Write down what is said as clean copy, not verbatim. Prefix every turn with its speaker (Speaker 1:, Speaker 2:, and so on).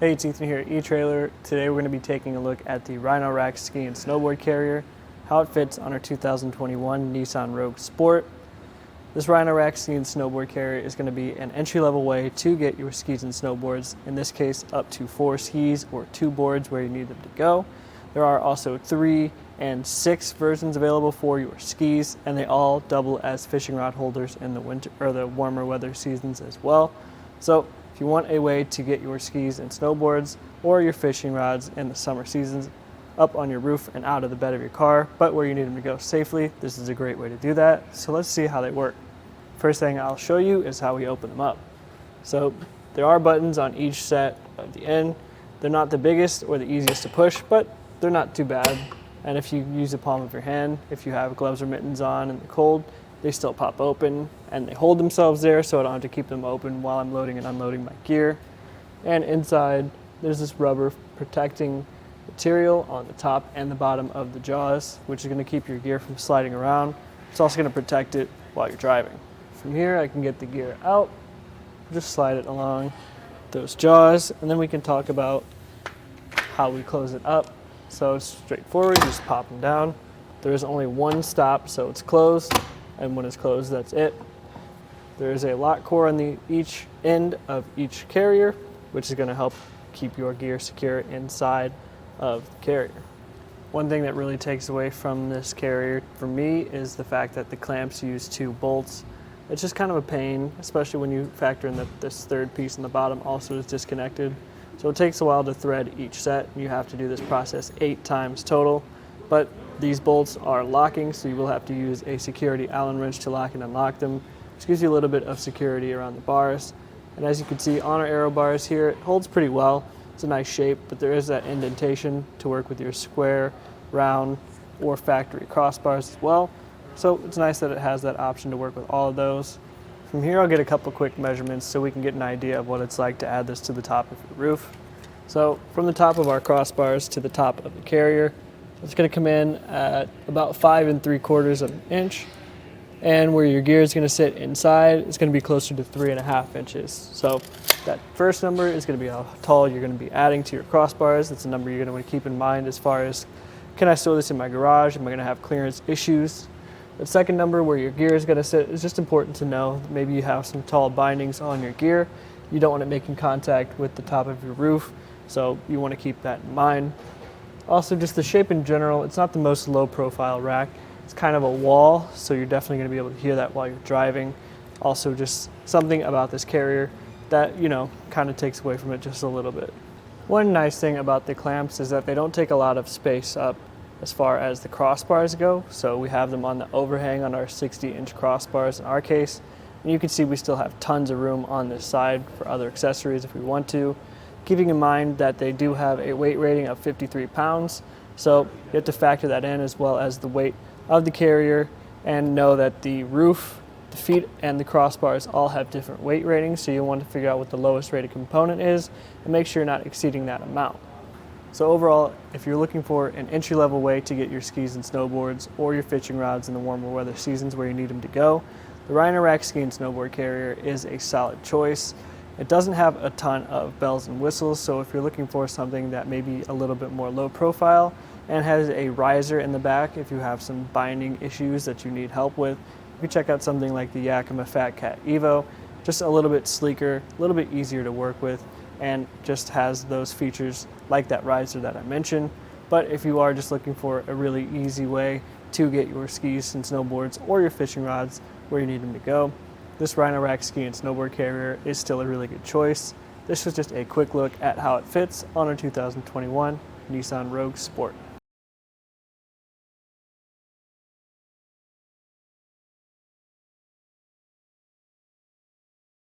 Speaker 1: Hey, it's Ethan here at etrailer. Today we're going to be taking a look at the Rhino-Rack Ski and Snowboard Carrier, how it fits on our 2021 Nissan Rogue Sport. This Rhino-Rack Ski and Snowboard Carrier is going to be an entry-level way to get your skis and snowboards, in this case up to 4 skis or 2 boards where you need them to go. There are also 3 and 6 versions available for your skis, and they all double as fishing rod holders in the winter or the warmer weather seasons as well. So if you want a way to get your skis and snowboards or your fishing rods in the summer seasons up on your roof and out of the bed of your car, but where you need them to go safely, this is a great way to do that. So let's see how they work. First thing I'll show you is how we open them up. So there are buttons on each set of the end. They're not the biggest or the easiest to push, but they're not too bad. And if you use the palm of your hand, if you have gloves or mittens on in the cold, they still pop open and they hold themselves there, so I don't have to keep them open while I'm loading and unloading my gear. And inside, there's this rubber protecting material on the top and the bottom of the jaws, which is going to keep your gear from sliding around. It's also going to protect it while you're driving. From here, I can get the gear out, just slide it along those jaws, and then we can talk about how we close it up. So it's straightforward, just pop them down. There is only one stop, so it's closed, and when it's closed, that's it. There is a lock core on each end of each carrier, which is going to help keep your gear secure inside of the carrier. One thing that really takes away from this carrier for me is the fact that the clamps use 2 bolts. It's just kind of a pain, especially when you factor in that this third piece in the bottom also is disconnected. So it takes a while to thread each set. You have to do this process 8 times total, but these bolts are locking, so you will have to use a security Allen wrench to lock and unlock them, which gives you a little bit of security around the bars. And as you can see on our aero bars here, it holds pretty well. It's a nice shape, but there is that indentation to work with your square, round, or factory crossbars as well. So it's nice that it has that option to work with all of those. From here, I'll get a couple quick measurements so we can get an idea of what it's like to add this to the top of your roof. So from the top of our crossbars to the top of the carrier, it's going to come in at about 5 3/4 of an inch. And where your gear is going to sit inside, it's going to be closer to 3.5 inches. So that first number is going to be how tall you're going to be adding to your crossbars. That's a number you're going to want to keep in mind as far as, can I store this in my garage? Am I going to have clearance issues? The second number, where your gear is going to sit, is just important to know. Maybe you have some tall bindings on your gear. You don't want it making contact with the top of your roof, so you want to keep that in mind. Also, just the shape in general, it's not the most low profile rack. It's kind of a wall, so you're definitely going to be able to hear that while you're driving. Also, just something about this carrier that, kind of takes away from it just a little bit. One nice thing about the clamps is that they don't take a lot of space up as far as the crossbars go. So we have them on the overhang on our 60-inch crossbars in our case. And you can see we still have tons of room on this side for other accessories if we want to. Keeping in mind that they do have a weight rating of 53 pounds. So you have to factor that in, as well as the weight of the carrier, and know that the roof, the feet, and the crossbars all have different weight ratings. So you want to figure out what the lowest rated component is and make sure you're not exceeding that amount. So overall, if you're looking for an entry-level way to get your skis and snowboards or your fishing rods in the warmer weather seasons where you need them to go, the Rhino-Rack Ski and Snowboard Carrier is a solid choice. It doesn't have a ton of bells and whistles, so if you're looking for something that may be a little bit more low profile and has a riser in the back, if you have some binding issues that you need help with, you can check out something like the Yakima Fat Cat Evo. Just a little bit sleeker, a little bit easier to work with, and just has those features like that riser that I mentioned. But if you are just looking for a really easy way to get your skis and snowboards or your fishing rods where you need them to go, this Rhino-Rack Ski and Snowboard Carrier is still a really good choice. This was just a quick look at how it fits on our 2021 Nissan Rogue Sport.